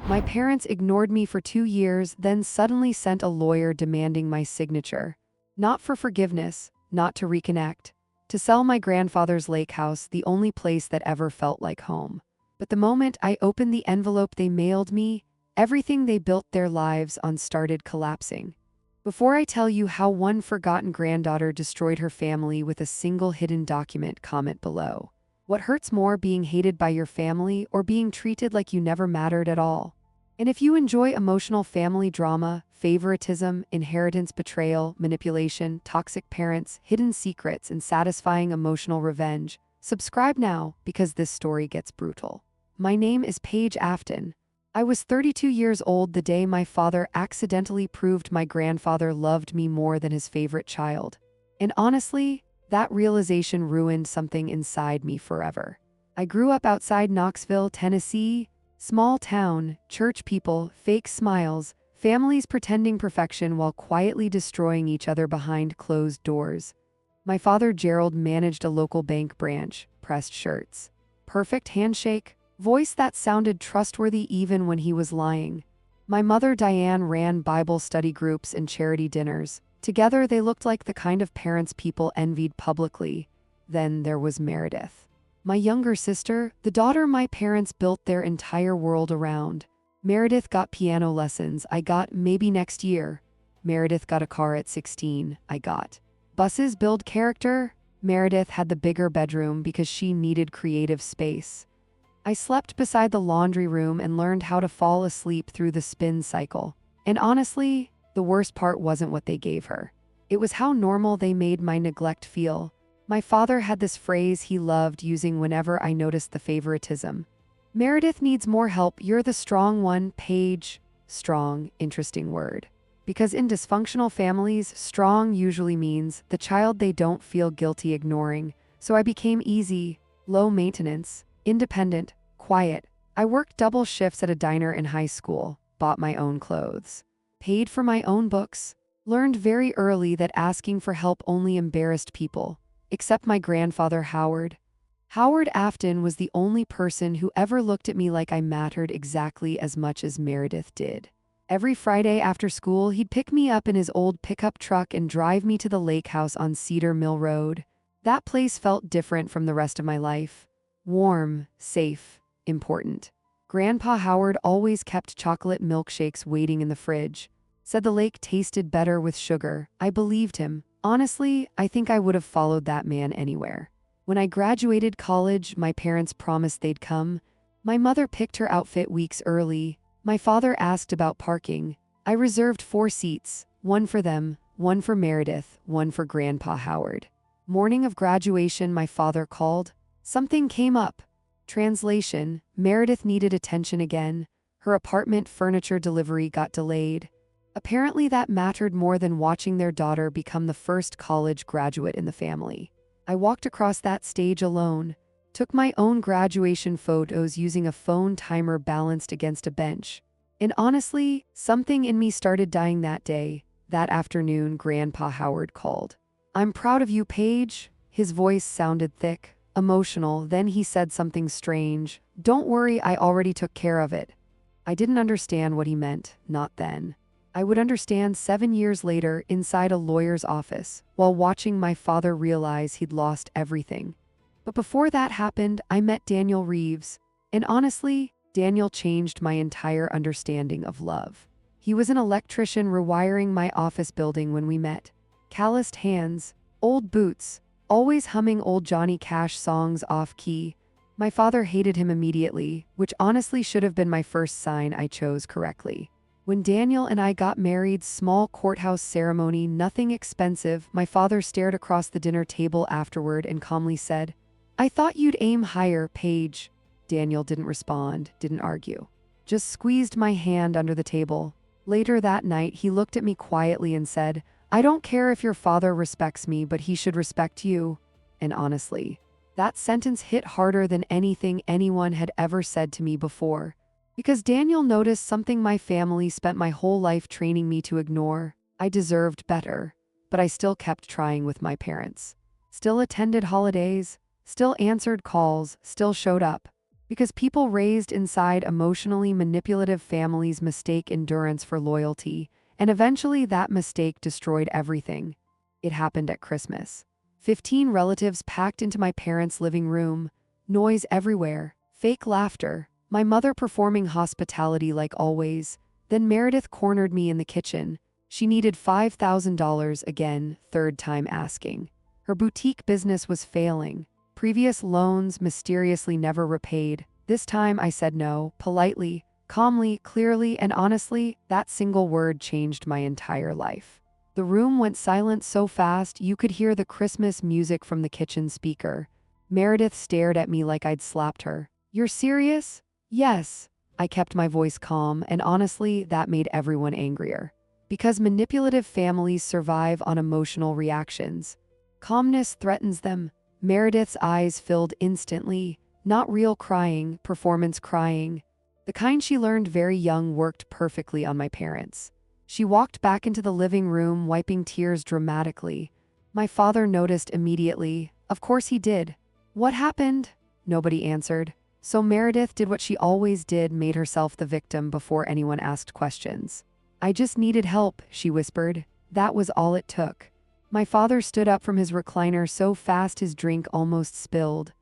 My parents ignored me for 2 years, then suddenly sent a lawyer demanding my signature. Not for forgiveness, not to reconnect. To sell my grandfather's lake house, the only place that ever felt like home. But the moment I opened the envelope they mailed me, everything they built their lives on started collapsing. Before I tell you how one forgotten granddaughter destroyed her family with a single hidden document, comment below. What hurts more, being hated by your family or being treated like you never mattered at all? And if you enjoy emotional family drama, favoritism, inheritance betrayal, manipulation, toxic parents, hidden secrets, and satisfying emotional revenge, subscribe now because this story gets brutal. My name is Paige Afton. I was 32 years old the day my father accidentally proved my grandfather loved me more than his favorite child. And honestly, that realization ruined something inside me forever. I grew up outside Knoxville, Tennessee. Small town, church people, fake smiles, families pretending perfection while quietly destroying each other behind closed doors. My father Gerald managed a local bank branch, pressed shirts. Perfect handshake, voice that sounded trustworthy even when he was lying. My mother Diane ran Bible study groups and charity dinners. Together they looked like the kind of parents people envied publicly. Then there was Meredith. My younger sister, the daughter my parents built their entire world around. Meredith got piano lessons, I got maybe next year. Meredith got a car at 16, I got. Buses build character. Meredith had the bigger bedroom because she needed creative space. I slept beside the laundry room and learned how to fall asleep through the spin cycle. And honestly, the worst part wasn't what they gave her. It was how normal they made my neglect feel. My father had this phrase he loved using whenever I noticed the favoritism. Meredith needs more help, you're the strong one, Paige. Strong, interesting word. Because in dysfunctional families, strong usually means the child they don't feel guilty ignoring. So I became easy, low maintenance, independent, quiet. I worked double shifts at a diner in high school, bought my own clothes, paid for my own books, learned very early that asking for help only embarrassed people. Except my grandfather Howard. Howard Afton was the only person who ever looked at me like I mattered exactly as much as Meredith did. Every Friday after school, he'd pick me up in his old pickup truck and drive me to the lake house on Cedar Mill Road. That place felt different from the rest of my life. Warm, safe, important. Grandpa Howard always kept chocolate milkshakes waiting in the fridge. Said the lake tasted better with sugar. I believed him. Honestly, I think I would have followed that man anywhere. When I graduated college, my parents promised they'd come. My mother picked her outfit weeks early. My father asked about parking. I reserved 4 seats, one for them, one for Meredith, one for Grandpa Howard. Morning of graduation, my father called. Something came up. Translation: Meredith needed attention again. Her apartment furniture delivery got delayed. Apparently that mattered more than watching their daughter become the first college graduate in the family. I walked across that stage alone, took my own graduation photos using a phone timer balanced against a bench. And honestly, something in me started dying that day. That afternoon, Grandpa Howard called. "I'm proud of you, Paige." His voice sounded thick, emotional, then he said something strange. "Don't worry, I already took care of it." I didn't understand what he meant, not then. I would understand 7 years later inside a lawyer's office, while watching my father realize he'd lost everything. But before that happened, I met Daniel Reeves. And honestly, Daniel changed my entire understanding of love. He was an electrician rewiring my office building when we met. Calloused hands, old boots, always humming old Johnny Cash songs off-key. My father hated him immediately, which honestly should have been my first sign I chose correctly. When Daniel and I got married, small courthouse ceremony, nothing expensive, my father stared across the dinner table afterward and calmly said, "I thought you'd aim higher, Paige." Daniel didn't respond, didn't argue. Just squeezed my hand under the table. Later that night, he looked at me quietly and said, "I don't care if your father respects me, but he should respect you." And honestly, that sentence hit harder than anything anyone had ever said to me before. Because Daniel noticed something my family spent my whole life training me to ignore. I deserved better, but I still kept trying with my parents. Still attended holidays, still answered calls, still showed up. Because people raised inside emotionally manipulative families mistake endurance for loyalty, and eventually that mistake destroyed everything. It happened at Christmas. 15 relatives packed into my parents' living room, noise everywhere, fake laughter, my mother performing hospitality like always. Then Meredith cornered me in the kitchen. She needed $5,000 again, third time asking. Her boutique business was failing. Previous loans mysteriously never repaid. This time I said no, politely, calmly, clearly, and honestly. That single word changed my entire life. The room went silent so fast you could hear the Christmas music from the kitchen speaker. Meredith stared at me like I'd slapped her. "You're serious?" "Yes." I kept my voice calm, and honestly, that made everyone angrier. Because manipulative families survive on emotional reactions. Calmness threatens them. Meredith's eyes filled instantly. Not real crying, performance crying. The kind she learned very young worked perfectly on my parents. She walked back into the living room, wiping tears dramatically. My father noticed immediately. Of course he did. "What happened?" Nobody answered. So Meredith did what she always did, made herself the victim before anyone asked questions. "I just needed help," she whispered. That was all it took. My father stood up from his recliner so fast his drink almost spilled.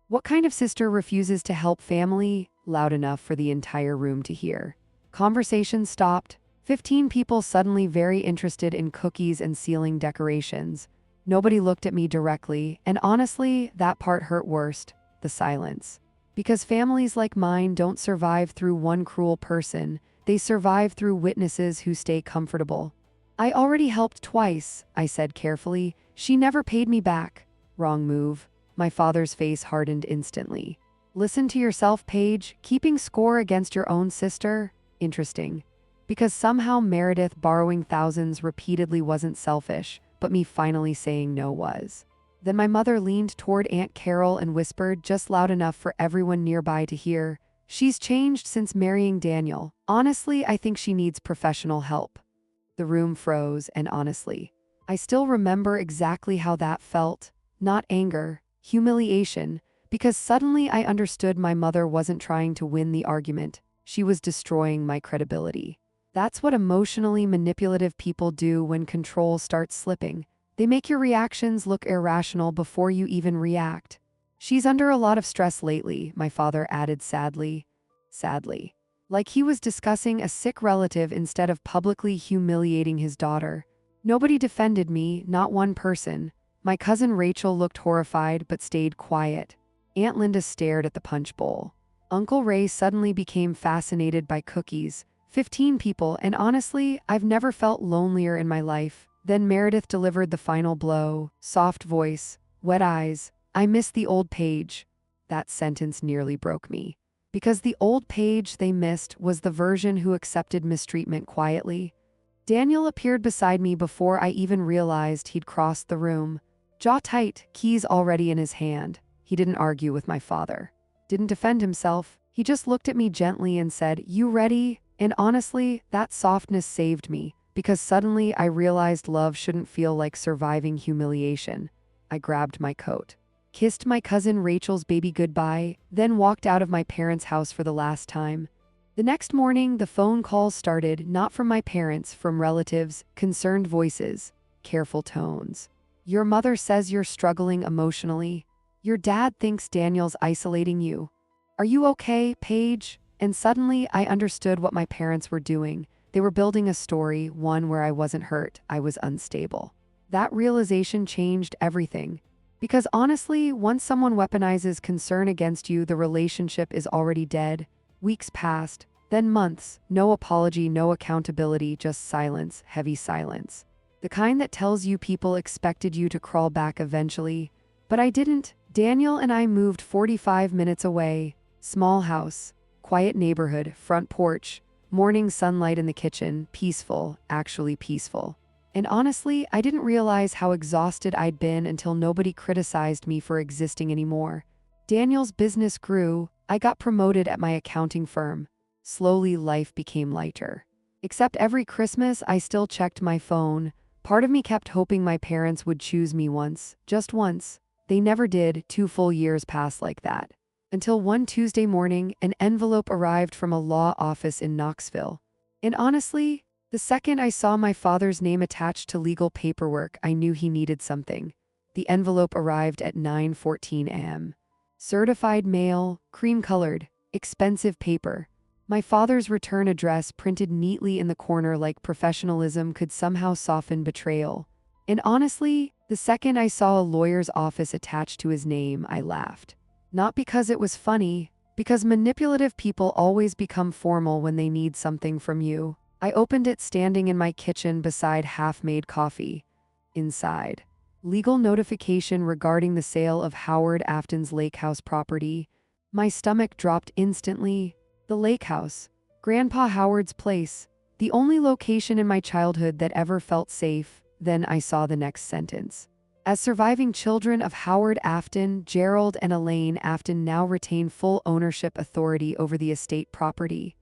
"What kind of sister refuses to help family?" Loud enough for the entire room to hear. Conversation stopped. 15 people suddenly very interested in cookies and ceiling decorations. Nobody looked at me directly, and honestly, that part hurt worst, the silence. Because families like mine don't survive through one cruel person, they survive through witnesses who stay comfortable. "I already helped twice," I said carefully. "She never paid me back." Wrong move. My father's face hardened instantly. "Listen to yourself, Paige. Keeping score against your own sister? Interesting. Because somehow Meredith borrowing thousands repeatedly wasn't selfish, but me finally saying no was." Then my mother leaned toward Aunt Carol and whispered just loud enough for everyone nearby to hear, "She's changed since marrying Daniel. Honestly, I think she needs professional help." The room froze, and honestly, I still remember exactly how that felt. Not anger, humiliation, because suddenly I understood my mother wasn't trying to win the argument. She was destroying my credibility. That's what emotionally manipulative people do when control starts slipping. They make your reactions look irrational before you even react. "She's under a lot of stress lately," my father added sadly. Sadly. Like he was discussing a sick relative instead of publicly humiliating his daughter. Nobody defended me, not one person. My cousin Rachel looked horrified but stayed quiet. Aunt Linda stared at the punch bowl. Uncle Ray suddenly became fascinated by cookies. 15 people, and honestly, I've never felt lonelier in my life. Then Meredith delivered the final blow. Soft voice, wet eyes. "I miss the old Paige." That sentence nearly broke me. Because the old Paige they missed was the version who accepted mistreatment quietly. Daniel appeared beside me before I even realized he'd crossed the room. Jaw tight, keys already in his hand. He didn't argue with my father. Didn't defend himself. He just looked at me gently and said, "You ready?" And honestly, that softness saved me, because suddenly I realized love shouldn't feel like surviving humiliation. I grabbed my coat, kissed my cousin Rachel's baby goodbye, then walked out of my parents' house for the last time. The next morning, the phone calls started, not from my parents, from relatives, concerned voices, careful tones. "Your mother says you're struggling emotionally. Your dad thinks Daniel's isolating you. Are you okay, Paige?" And suddenly, I understood what my parents were doing. They were building a story, one where I wasn't hurt, I was unstable. That realization changed everything. Because honestly, once someone weaponizes concern against you, the relationship is already dead. Weeks passed, then months, no apology, no accountability, just silence, heavy silence. The kind that tells you people expected you to crawl back eventually. But I didn't. Daniel and I moved 45 minutes away. Small house, quiet neighborhood, front porch, morning sunlight in the kitchen, peaceful, actually peaceful. And honestly, I didn't realize how exhausted I'd been until nobody criticized me for existing anymore. Daniel's business grew. I got promoted at my accounting firm. Slowly, life became lighter. Except every Christmas, I still checked my phone. Part of me kept hoping my parents would choose me once, just once. They never did. 2 full years passed like that. Until one Tuesday morning, an envelope arrived from a law office in Knoxville. And honestly, the second I saw my father's name attached to legal paperwork, I knew he needed something. The envelope arrived at 9:14 a.m. Certified mail, cream-colored, expensive paper. My father's return address printed neatly in the corner like professionalism could somehow soften betrayal. And honestly, the second I saw a lawyer's office attached to his name, I laughed. Not because it was funny, because manipulative people always become formal when they need something from you. I opened it standing in my kitchen beside half-made coffee. Inside, legal notification regarding the sale of Howard Afton's lakehouse property. My stomach dropped instantly. The lakehouse, Grandpa Howard's place, the only location in my childhood that ever felt safe. Then I saw the next sentence. As surviving children of Howard Afton, Gerald and Elaine Afton now retain full ownership authority over the estate property.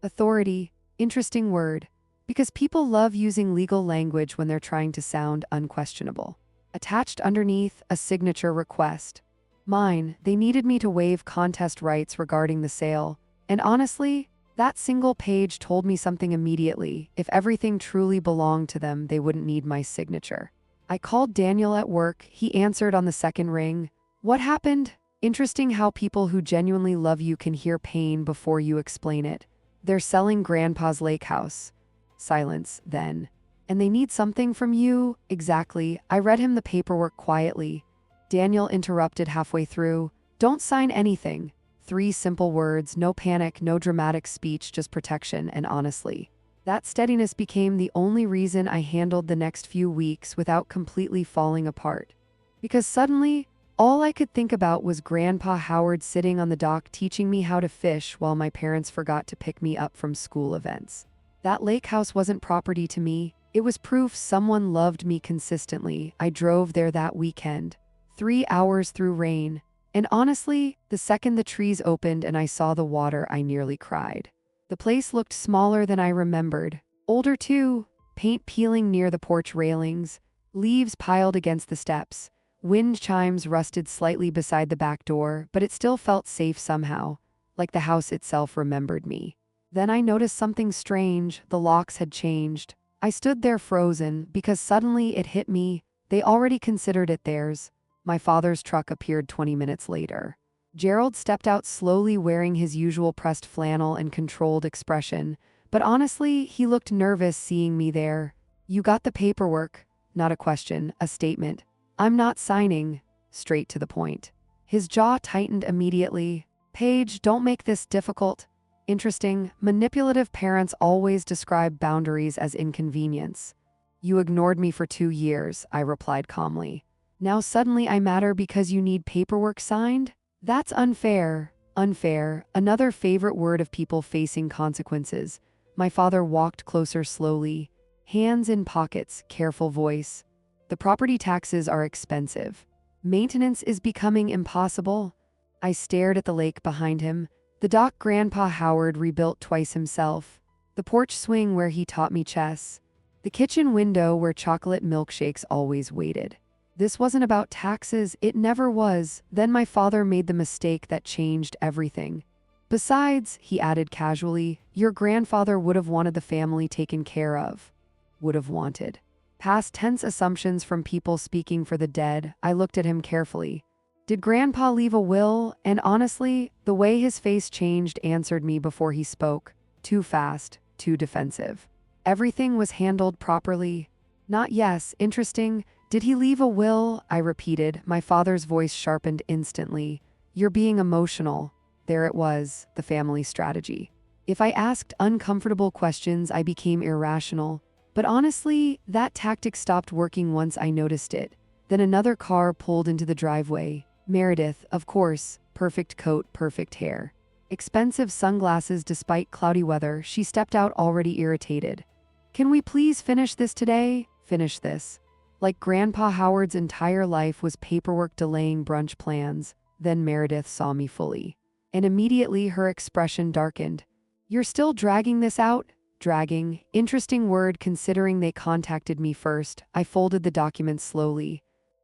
Authority, interesting word, because people love using legal language when they're trying to sound unquestionable. Attached underneath, a signature request. Mine, they needed me to waive contest rights regarding the sale. And honestly, that single page told me something immediately. If everything truly belonged to them, they wouldn't need my signature. I called Daniel at work. He answered on the second ring. What happened? Interesting how people who genuinely love you can hear pain before you explain it. They're selling Grandpa's lake house. Silence, then. And they need something from you? Exactly. I read him the paperwork quietly. Daniel interrupted halfway through. Don't sign anything. 3 simple words, no panic, no dramatic speech, just protection, and honestly. That steadiness became the only reason I handled the next few weeks without completely falling apart. Because suddenly, all I could think about was Grandpa Howard sitting on the dock teaching me how to fish while my parents forgot to pick me up from school events. That lake house wasn't property to me. It was proof someone loved me consistently. I drove there that weekend. 3 hours through rain. And honestly, the second the trees opened and I saw the water, I nearly cried. The place looked smaller than I remembered. Older too, paint peeling near the porch railings, leaves piled against the steps, wind chimes rusted slightly beside the back door, but it still felt safe somehow, like the house itself remembered me. Then I noticed something strange. The locks had changed. I stood there frozen because suddenly it hit me. They already considered it theirs. My father's truck appeared 20 minutes later. Gerald stepped out slowly wearing his usual pressed flannel and controlled expression, but honestly, he looked nervous seeing me there. You got the paperwork. Not a question, a statement. I'm not signing. Straight to the point. His jaw tightened immediately. Paige, don't make this difficult. Interesting, manipulative parents always describe boundaries as inconvenience. You ignored me for 2 years, I replied calmly. Now suddenly I matter because you need paperwork signed? That's unfair. Unfair, another favorite word of people facing consequences. My father walked closer slowly, hands in pockets, careful voice. The property taxes are expensive. Maintenance is becoming impossible. I stared at the lake behind him, the dock Grandpa Howard rebuilt twice himself, the porch swing where he taught me chess, the kitchen window where chocolate milkshakes always waited. This wasn't about taxes, it never was. Then my father made the mistake that changed everything. Besides, he added casually, your grandfather would have wanted the family taken care of. Would have wanted. Past tense assumptions from people speaking for the dead. I looked at him carefully. Did Grandpa leave a will? And honestly, the way his face changed answered me before he spoke. Too fast, too defensive. Everything was handled properly. Not yes, interesting. Did he leave a will? I repeated, my father's voice sharpened instantly. You're being emotional. There it was, the family strategy. If I asked uncomfortable questions, I became irrational. But honestly, that tactic stopped working once I noticed it. Then another car pulled into the driveway. Meredith, of course, perfect coat, perfect hair. Expensive sunglasses despite cloudy weather, she stepped out already irritated. Can we please finish this today? Finish this. Like Grandpa Howard's entire life was paperwork delaying brunch plans. Then Meredith saw me fully. And immediately her expression darkened. You're still dragging this out? Dragging. Interesting word considering they contacted me first. I folded the document slowly.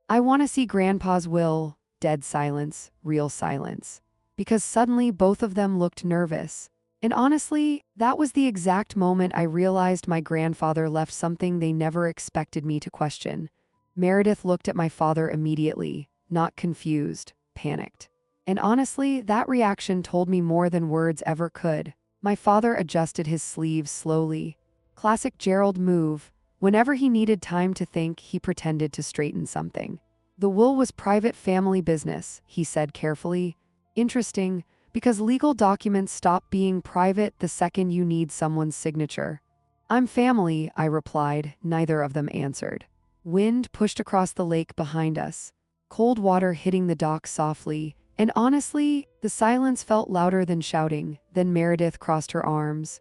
I want to see Grandpa's will. Dead silence. Real silence. because suddenly both of them looked nervous. And honestly, that was the exact moment I realized my grandfather left something they never expected me to question. Meredith looked at my father immediately, not confused, panicked. And honestly, that reaction told me more than words ever could. My father adjusted his sleeves slowly. Classic Gerald move. Whenever he needed time to think, he pretended to straighten something. The will was private family business, he said carefully. Interesting, because legal documents stop being private the second you need someone's signature. I'm family, I replied. Neither of them answered. Wind pushed across the lake behind us, cold water hitting the dock softly, and honestly, the silence felt louder than shouting. Then Meredith crossed her arms.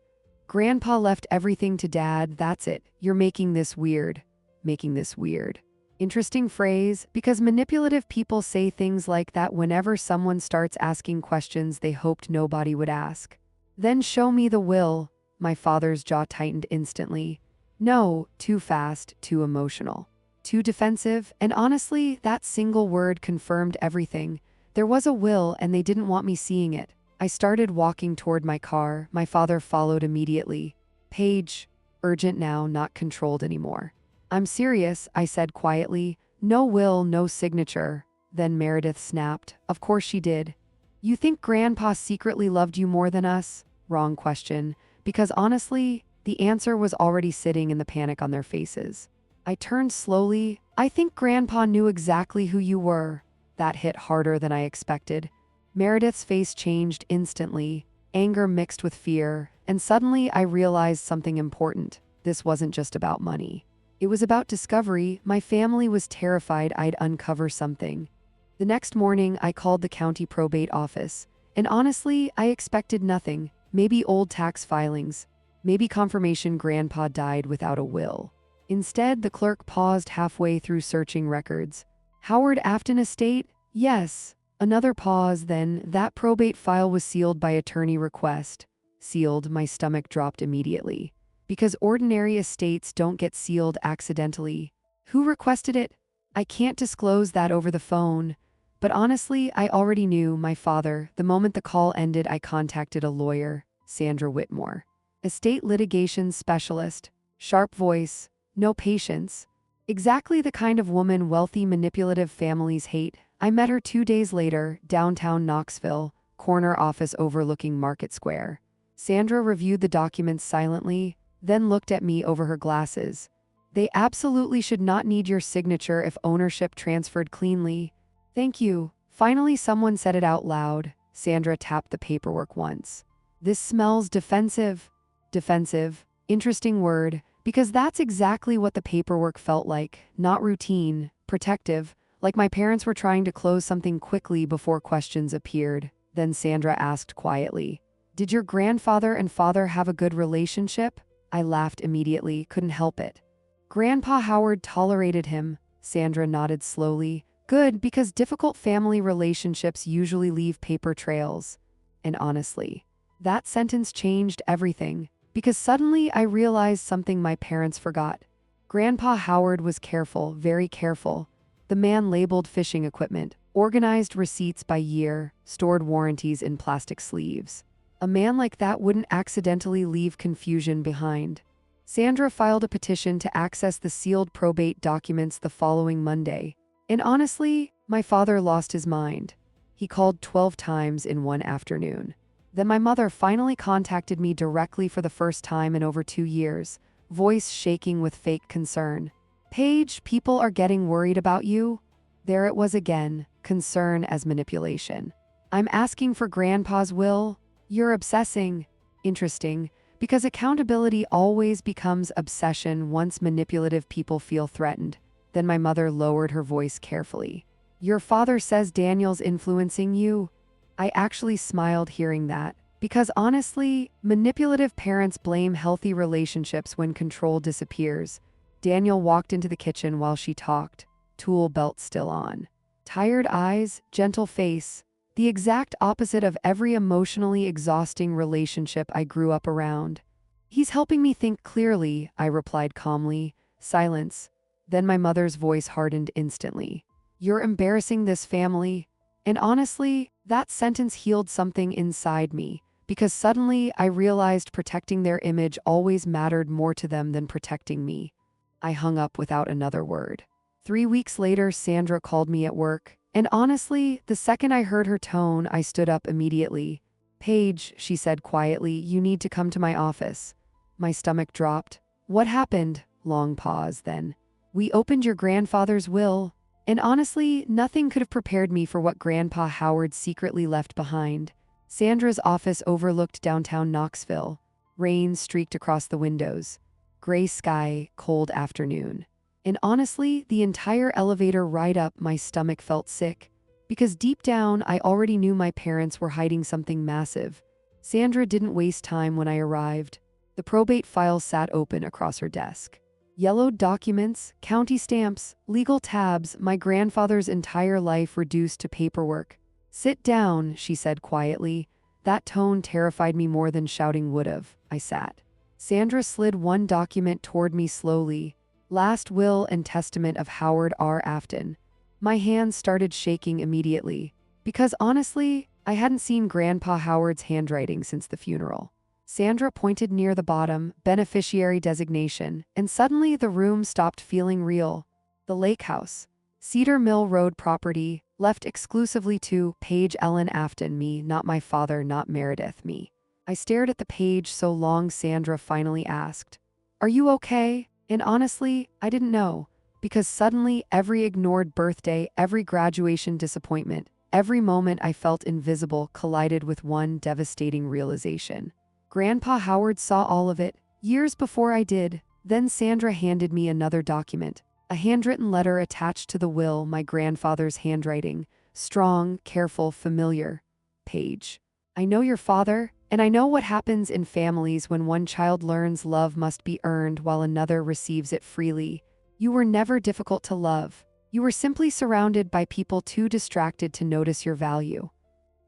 Grandpa left everything to Dad, that's it. You're making this weird. Making this weird. Interesting phrase, because manipulative people say things like that whenever someone starts asking questions they hoped nobody would ask. Then show me the will. My father's jaw tightened instantly. No, too fast, too emotional, too defensive, and honestly, that single word confirmed everything. There was a will and they didn't want me seeing it. I started walking toward my car. My father followed immediately. Paige, urgent now, not controlled anymore. I'm serious, I said quietly. No will, no signature. Then Meredith snapped. Of course she did. You think Grandpa secretly loved you more than us? Wrong question. Because honestly, the answer was already sitting in the panic on their faces. I turned slowly. I think Grandpa knew exactly who you were. That hit harder than I expected. Meredith's face changed instantly, anger mixed with fear, and suddenly I realized something important. This wasn't just about money. It was about discovery. My family was terrified I'd uncover something. The next morning, I called the county probate office. And honestly, I expected nothing. Maybe old tax filings. Maybe confirmation Grandpa died without a will. Instead, the clerk paused halfway through searching records. Howard Afton Estate? Yes. Another pause, then that probate file was sealed by attorney request. Sealed, my stomach dropped immediately. Because ordinary estates don't get sealed accidentally. Who requested it? I can't disclose that over the phone. But honestly, I already knew. My father. The moment the call ended, I contacted a lawyer, Sandra Whitmore. Estate litigation specialist. Sharp voice. No patience. Exactly the kind of woman wealthy, manipulative families hate. I met her 2 days later, downtown Knoxville, corner office overlooking Market Square. Sandra reviewed the documents silently, then looked at me over her glasses. They absolutely should not need your signature if ownership transferred cleanly. Thank you. Finally, someone said it out loud. Sandra tapped the paperwork once. This smells defensive. Defensive. Interesting word, because that's exactly what the paperwork felt like. Not routine, protective, like my parents were trying to close something quickly before questions appeared. Then Sandra asked quietly, "Did your grandfather and father have a good relationship?" I laughed immediately, couldn't help it. Grandpa Howard tolerated him. Sandra nodded slowly. Good, because difficult family relationships usually leave paper trails. And honestly, that sentence changed everything, because suddenly I realized something my parents forgot. Grandpa Howard was careful, very careful. The man labeled fishing equipment, organized receipts by year, stored warranties in plastic sleeves. A man like that wouldn't accidentally leave confusion behind. Sandra filed a petition to access the sealed probate documents the following Monday. And honestly, my father lost his mind. He called 12 times in one afternoon. Then my mother finally contacted me directly for the first time in over 2 years, voice shaking with fake concern. "Paige, people are getting worried about you." There it was again, concern as manipulation. "I'm asking for Grandpa's will. You're obsessing." Interesting, because accountability always becomes obsession once manipulative people feel threatened. Then my mother lowered her voice carefully. "Your father says Daniel's influencing you." I actually smiled hearing that, because honestly, manipulative parents blame healthy relationships when control disappears. Daniel walked into the kitchen while she talked, tool belt still on. Tired eyes, gentle face. The exact opposite of every emotionally exhausting relationship I grew up around. "He's helping me think clearly," I replied calmly. Silence. Then my mother's voice hardened instantly. "You're embarrassing this family." And honestly, that sentence healed something inside me, because suddenly I realized protecting their image always mattered more to them than protecting me. I hung up without another word. 3 weeks later, Sandra called me at work, and honestly, the second I heard her tone, I stood up immediately. "Paige," she said quietly, "you need to come to my office." My stomach dropped. "What happened?" Long pause, then. "We opened your grandfather's will." And honestly, nothing could have prepared me for what Grandpa Howard secretly left behind. Sandra's office overlooked downtown Knoxville. Rain streaked across the windows. Gray sky, cold afternoon. And honestly, the entire elevator ride up, my stomach felt sick. Because deep down, I already knew my parents were hiding something massive. Sandra didn't waste time when I arrived. The probate file sat open across her desk. Yellowed documents, county stamps, legal tabs, my grandfather's entire life reduced to paperwork. "Sit down," she said quietly. That tone terrified me more than shouting would have. I sat. Sandra slid one document toward me slowly. Last will and testament of Howard R. Afton. My hands started shaking immediately. Because honestly, I hadn't seen Grandpa Howard's handwriting since the funeral. Sandra pointed near the bottom, beneficiary designation, and suddenly the room stopped feeling real. The lakehouse. Cedar Mill Road property, left exclusively to Paige Ellen Afton, me, not my father, not Meredith, me. I stared at the page so long Sandra finally asked, "Are you okay?" And honestly, I didn't know. Because suddenly every ignored birthday, every graduation disappointment, every moment I felt invisible collided with one devastating realization. Grandpa Howard saw all of it, years before I did. Then Sandra handed me another document, a handwritten letter attached to the will, my grandfather's handwriting, strong, careful, familiar. "Paige, I know your father, and I know what happens in families when one child learns love must be earned while another receives it freely. You were never difficult to love. You were simply surrounded by people too distracted to notice your value."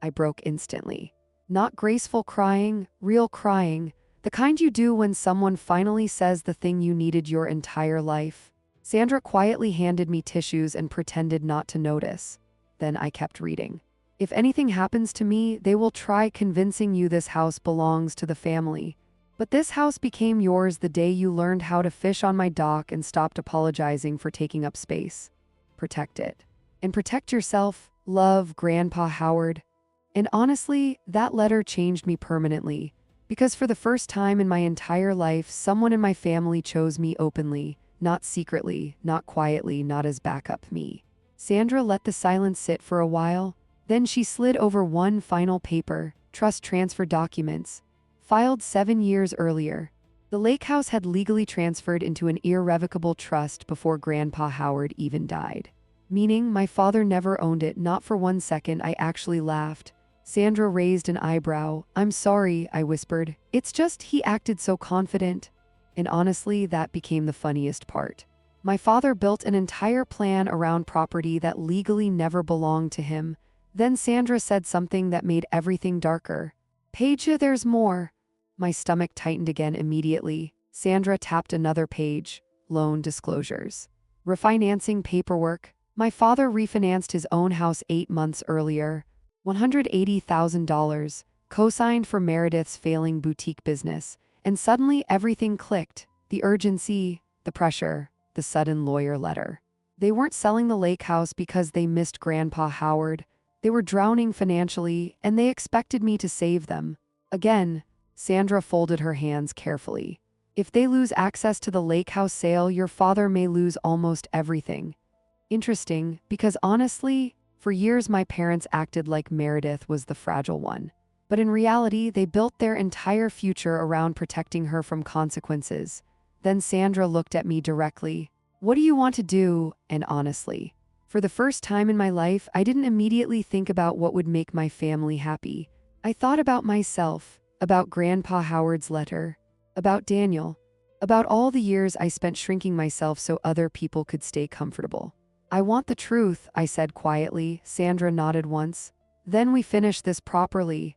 I broke instantly. Not graceful crying, real crying, the kind you do when someone finally says the thing you needed your entire life. Sandra quietly handed me tissues and pretended not to notice. Then I kept reading. "If anything happens to me, they will try convincing you this house belongs to the family. But this house became yours the day you learned how to fish on my dock and stopped apologizing for taking up space. Protect it. And protect yourself. Love, Grandpa Howard." And honestly, that letter changed me permanently. Because for the first time in my entire life, someone in my family chose me openly, not secretly, not quietly, not as backup me. Sandra let the silence sit for a while. Then she slid over one final paper, trust transfer documents, filed 7 years earlier. The lakehouse had legally transferred into an irrevocable trust before Grandpa Howard even died. Meaning my father never owned it, not for 1 second. I actually laughed. Sandra raised an eyebrow. "I'm sorry," I whispered. "It's just he acted so confident." And honestly, that became the funniest part. My father built an entire plan around property that legally never belonged to him. Then Sandra said something that made everything darker. "Paige, there's more." My stomach tightened again immediately. Sandra tapped another page. Loan disclosures. Refinancing paperwork. My father refinanced his own house 8 months earlier. $180,000, co-signed for Meredith's failing boutique business. And suddenly everything clicked. The urgency, the pressure, the sudden lawyer letter. They weren't selling the lake house because they missed Grandpa Howard. They were drowning financially, and they expected me to save them. Again, Sandra folded her hands carefully. "If they lose access to the lake house sale, your father may lose almost everything." Interesting, because honestly, for years my parents acted like Meredith was the fragile one. But in reality, they built their entire future around protecting her from consequences. Then Sandra looked at me directly. "What do you want to do?" And honestly, for the first time in my life, I didn't immediately think about what would make my family happy. I thought about myself, about Grandpa Howard's letter, about Daniel, about all the years I spent shrinking myself so other people could stay comfortable. "I want the truth," I said quietly. Sandra nodded once. "Then we finish this properly."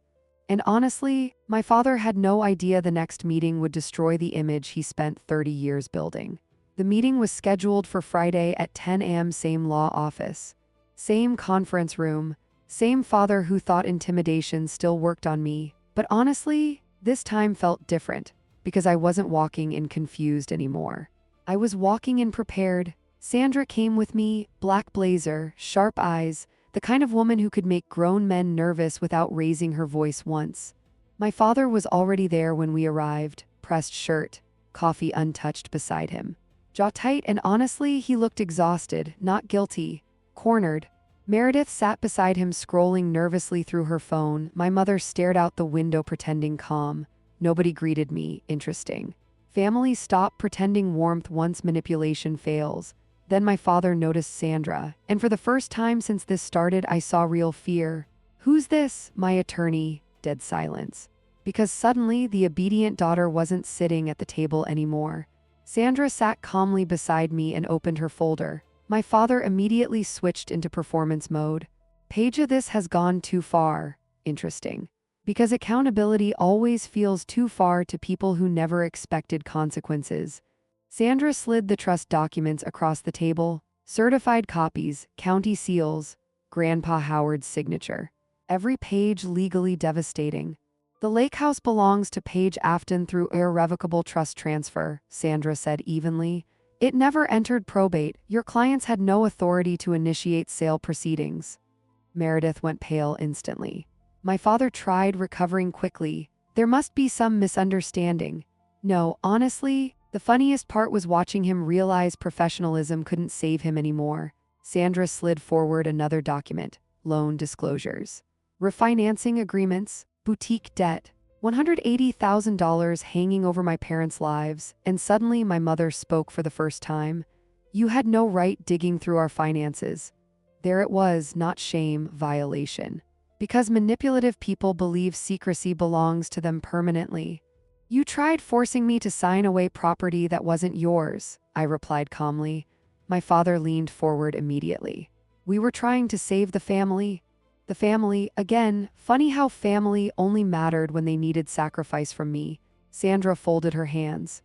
And honestly, my father had no idea the next meeting would destroy the image he spent 30 years building. The meeting was scheduled for Friday at 10 a.m. Same law office. Same conference room. Same father who thought intimidation still worked on me. But honestly, this time felt different, because I wasn't walking in confused anymore. I was walking in prepared. Sandra came with me, black blazer, sharp eyes, the kind of woman who could make grown men nervous without raising her voice once. My father was already there when we arrived, pressed shirt, coffee untouched beside him. Jaw tight, and honestly, he looked exhausted, not guilty. Cornered. Meredith sat beside him, scrolling nervously through her phone. My mother stared out the window, pretending calm. Nobody greeted me. Interesting. Families stop pretending warmth once manipulation fails. Then my father noticed Sandra, and for the first time since this started, I saw real fear. "Who's this?" My attorney. Dead silence. Because suddenly, the obedient daughter wasn't sitting at the table anymore. Sandra sat calmly beside me and opened her folder. My father immediately switched into performance mode. "Paige, this has gone too far." Interesting. Because accountability always feels too far to people who never expected consequences. Sandra slid the trust documents across the table. Certified copies, county seals, Grandpa Howard's signature. Every page legally devastating. "The lakehouse belongs to Paige Afton through irrevocable trust transfer," Sandra said evenly. "It never entered probate. Your clients had no authority to initiate sale proceedings." Meredith went pale instantly. My father tried recovering quickly. "There must be some misunderstanding." "No, honestly, the funniest part was watching him realize professionalism couldn't save him anymore." Sandra slid forward another document. Loan disclosures. Refinancing agreements, boutique debt, $180,000 hanging over my parents' lives, and suddenly my mother spoke for the first time. "You had no right digging through our finances." There it was, not shame, violation. Because manipulative people believe secrecy belongs to them permanently. "You tried forcing me to sign away property that wasn't yours," I replied calmly. My father leaned forward immediately. "We were trying to save the family." The family, again, funny how family only mattered when they needed sacrifice from me. Sandra folded her hands.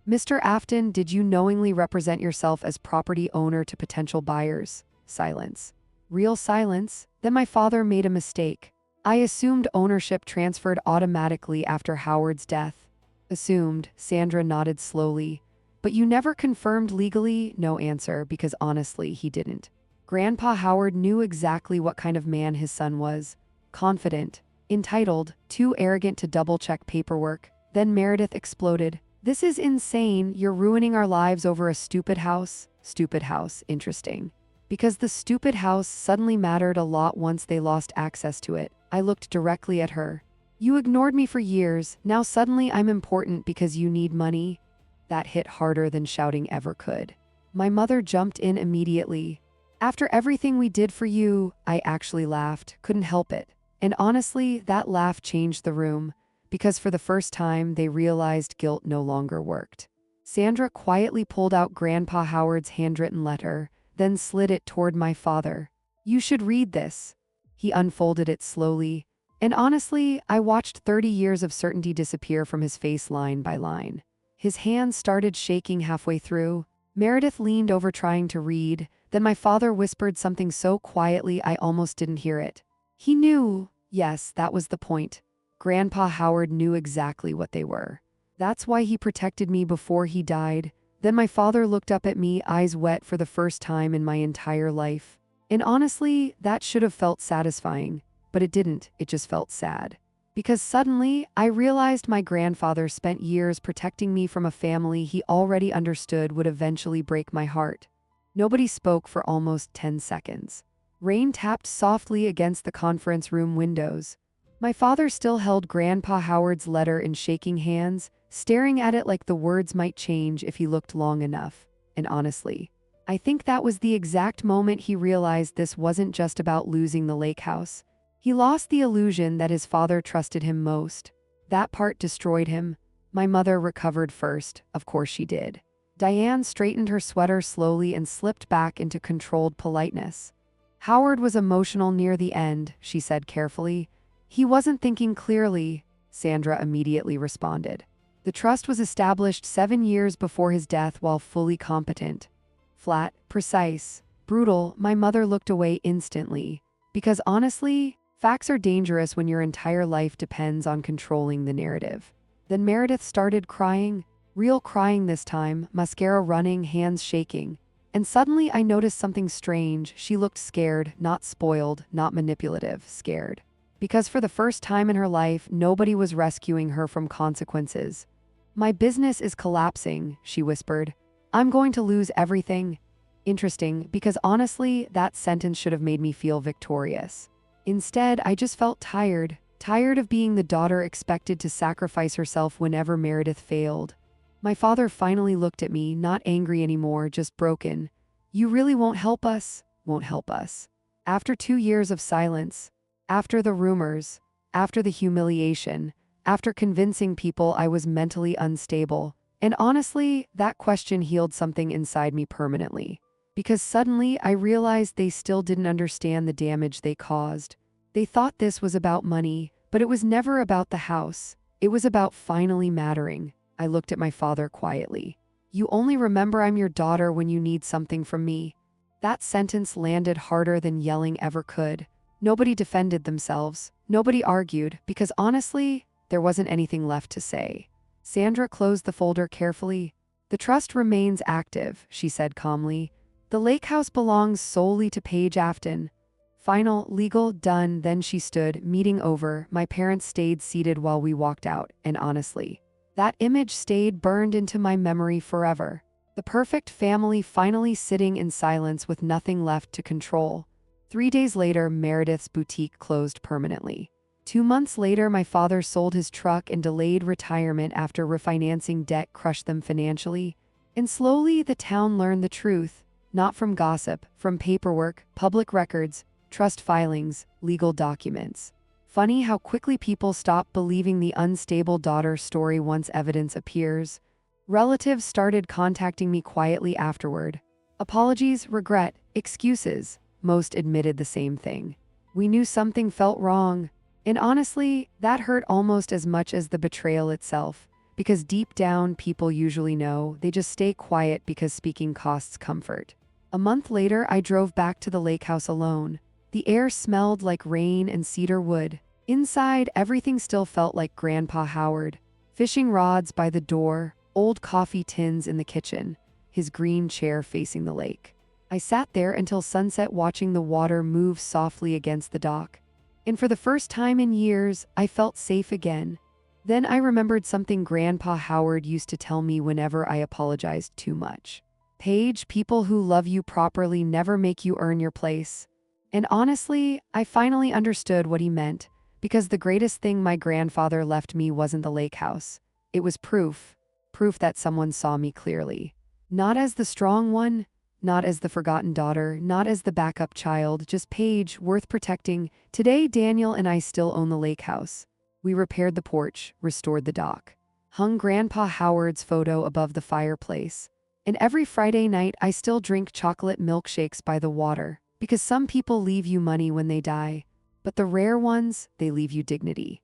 "Mr. Afton, did you knowingly represent yourself as property owner to potential buyers?" Silence. Real silence. Then my father made a mistake. "I assumed ownership transferred automatically after Howard's death." "Assumed," Sandra nodded slowly. "But you never confirmed legally?" No answer, because honestly, he didn't. Grandpa Howard knew exactly what kind of man his son was. Confident, entitled, too arrogant to double-check paperwork. Then Meredith exploded. "This is insane. You're ruining our lives over a stupid house." Stupid house, interesting. Because the stupid house suddenly mattered a lot once they lost access to it. I looked directly at her. "You ignored me for years. Now suddenly I'm important because you need money." That hit harder than shouting ever could. My mother jumped in immediately. "After everything we did for you," I actually laughed, couldn't help it. And honestly, that laugh changed the room, because for the first time they realized guilt no longer worked. Sandra quietly pulled out Grandpa Howard's handwritten letter, then slid it toward my father. "You should read this." He unfolded it slowly, and honestly, I watched 30 years of certainty disappear from his face line by line. His hands started shaking halfway through. Meredith leaned over trying to read. Then my father whispered something so quietly I almost didn't hear it. He knew. Yes, that was the point. Grandpa Howard knew exactly what they were. That's why he protected me before he died. Then my father looked up at me, eyes wet for the first time in my entire life. And honestly, that should have felt satisfying. But it didn't, it just felt sad. Because suddenly, I realized my grandfather spent years protecting me from a family he already understood would eventually break my heart. Nobody spoke for almost 10 seconds. Rain tapped softly against the conference room windows. My father still held Grandpa Howard's letter in shaking hands, staring at it like the words might change if he looked long enough. And honestly, I think that was the exact moment he realized this wasn't just about losing the lake house. He lost the illusion that his father trusted him most. That part destroyed him. My mother recovered first, of course she did. Diane straightened her sweater slowly and slipped back into controlled politeness. "Howard was emotional near the end," she said carefully. "He wasn't thinking clearly," Sandra immediately responded. "The trust was established 7 years before his death while fully competent." Flat, precise, brutal, my mother looked away instantly. Because honestly, facts are dangerous when your entire life depends on controlling the narrative. Then Meredith started crying, real crying this time, mascara running, hands shaking. And suddenly I noticed something strange. She looked scared, not spoiled, not manipulative, scared. Because for the first time in her life, nobody was rescuing her from consequences. "My business is collapsing," she whispered. "I'm going to lose everything." Interesting, because honestly, that sentence should have made me feel victorious. Instead, I just felt tired, tired of being the daughter expected to sacrifice herself whenever Meredith failed. My father finally looked at me, not angry anymore, just broken. "You really won't help us?" "Won't help us." After 2 years of silence, after the rumors, after the humiliation, after convincing people I was mentally unstable, and honestly, that question healed something inside me permanently. Because suddenly I realized they still didn't understand the damage they caused. They thought this was about money, but it was never about the house. It was about finally mattering. I looked at my father quietly. "You only remember I'm your daughter when you need something from me." That sentence landed harder than yelling ever could. Nobody defended themselves. Nobody argued, because honestly, there wasn't anything left to say. Sandra closed the folder carefully. "The trust remains active," she said calmly. "The lake house belongs solely to Paige Afton." Final, legal, done. Then she stood, meeting over. My parents stayed seated while we walked out, and honestly, that image stayed burned into my memory forever. The perfect family finally sitting in silence with nothing left to control. 3 days later, Meredith's boutique closed permanently. 2 months later, my father sold his truck and delayed retirement after refinancing debt crushed them financially. And slowly, the town learned the truth. Not from gossip, from paperwork, public records, trust filings, legal documents. Funny how quickly people stop believing the unstable daughter story once evidence appears. Relatives started contacting me quietly afterward. Apologies, regret, excuses. Most admitted the same thing. "We knew something felt wrong." And honestly, that hurt almost as much as the betrayal itself. Because deep down, people usually know, they just stay quiet because speaking costs comfort. A month later, I drove back to the lake house alone. The air smelled like rain and cedar wood. Inside, everything still felt like Grandpa Howard. Fishing rods by the door, old coffee tins in the kitchen, his green chair facing the lake. I sat there until sunset watching the water move softly against the dock. And for the first time in years, I felt safe again. Then I remembered something Grandpa Howard used to tell me whenever I apologized too much. "Paige, people who love you properly never make you earn your place." And honestly, I finally understood what he meant, because the greatest thing my grandfather left me wasn't the lake house. It was proof. Proof that someone saw me clearly. Not as the strong one, not as the forgotten daughter, not as the backup child, just Paige, worth protecting. Today, Daniel and I still own the lake house. We repaired the porch, restored the dock, hung Grandpa Howard's photo above the fireplace. And every Friday night, I still drink chocolate milkshakes by the water, because some people leave you money when they die, but the rare ones, they leave you dignity.